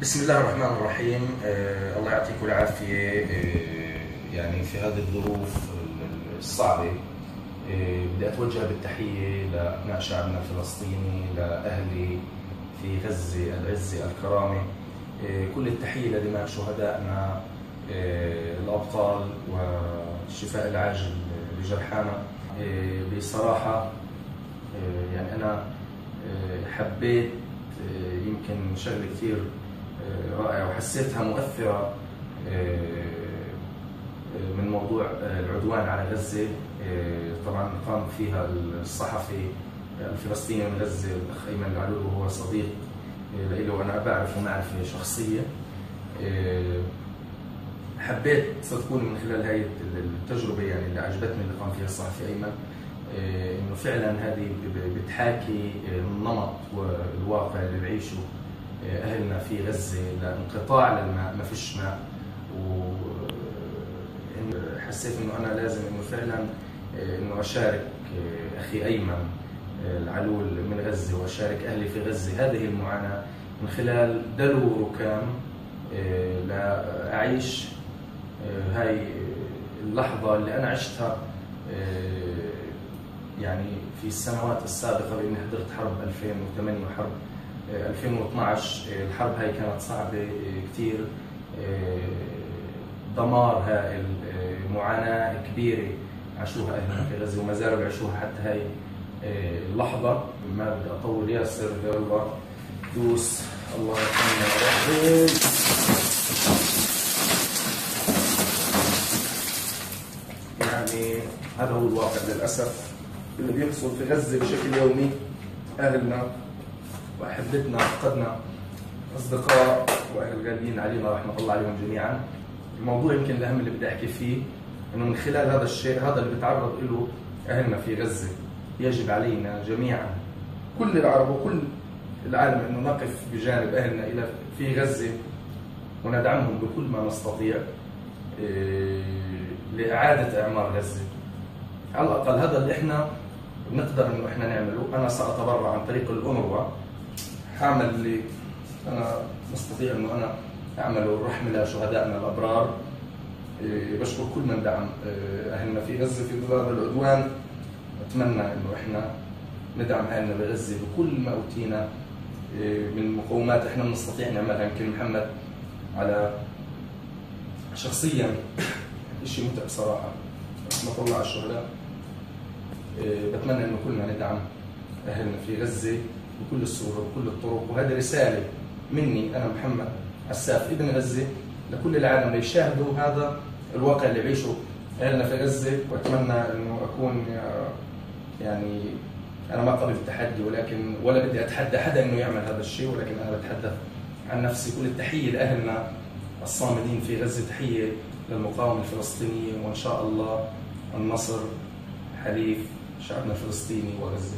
بسم الله الرحمن الرحيم. الله يعطيكم العافية. يعني في هذه الظروف الصعبة، بدي أتوجه بالتحية لأبناء شعبنا الفلسطيني، لأهلي في غزة العزة الكرامة. كل التحية لدماء شهدائنا الأبطال والشفاء العاجل لجرحانا. بصراحة يعني أنا حبيت يمكن شغلة كثير رائعة وحسيتها مؤثرة من موضوع العدوان على غزة. طبعا قام فيها الصحفي الفلسطيني من غزة الأخ أيمن العلول، وهو صديق له وأنا بعرفه معرفة شخصية. حبيت صدقوني من خلال هاي التجربة يعني اللي عجبتني اللي قام فيها الصحفي أيمن، إنه فعلا هذه بتحاكي النمط والواقع اللي بيعيشه أهلنا في غزة، لانقطاع للماء، ما فيش ماء. وحسيت إنه أنا لازم إنه فعلا إنه أشارك أخي أيمن العلول من غزة وأشارك أهلي في غزة هذه المعاناة من خلال دلو ركام، لأعيش هاي اللحظة اللي أنا عشتها يعني في السنوات السابقة، بإني حضرت حرب 2008 وحرب 2012. الحرب هاي كانت صعبة كثير، دمار هائل، معاناة كبيرة عاشوها أهلنا في غزة وما زالوا بيعيشوها حتى هاي اللحظة. ما بدي أطول ياسر، يلا دوس. الله يرحمنا يا رب. يعني هذا هو الواقع للأسف اللي بيحصل في غزة بشكل يومي. أهلنا وأحبتنا فقدنا أصدقاء وأهل غاليين علينا رحمة الله عليهم جميعا. الموضوع يمكن الأهم اللي بدي أحكي فيه إنه من خلال هذا الشيء، هذا اللي بتعرض له أهلنا في غزة، يجب علينا جميعا كل العرب وكل العالم إنه نقف بجانب أهلنا إلى في غزة وندعمهم بكل ما نستطيع لإعادة إعمار غزة. على الأقل هذا اللي إحنا بنقدر إنه إحنا نعمله. أنا سأتبرع عن طريق الأونروا، حاعمل اللي أنا مستطيع إنه أنا أعمله رحمة لشهدائنا الأبرار. بشكر كل من دعم أهلنا في غزة في ظل هذا العدوان. أتمنى إنه إحنا ندعم أهلنا بغزة بكل ما أوتينا من مقومات إحنا بنستطيع نعملها. يمكن محمد على شخصيا شيء متعب صراحة، رحمة الله على الشهداء. بتمنى إنه كلنا ندعم أهلنا في غزة بكل الصور وبكل الطرق. وهذه رسالة مني أنا محمد عساف ابن غزة لكل العالم ليشاهدوا هذا الواقع اللي بيعيشه أهلنا في غزة. وأتمنى إنه أكون يعني أنا ما قبل التحدي ولا بدي أتحدى حدا إنه يعمل هذا الشيء، ولكن أنا بتحدث عن نفسي. كل التحية لأهلنا الصامدين في غزة، تحية للمقاومة الفلسطينية، وإن شاء الله النصر حليف شعبنا الفلسطيني وغزة.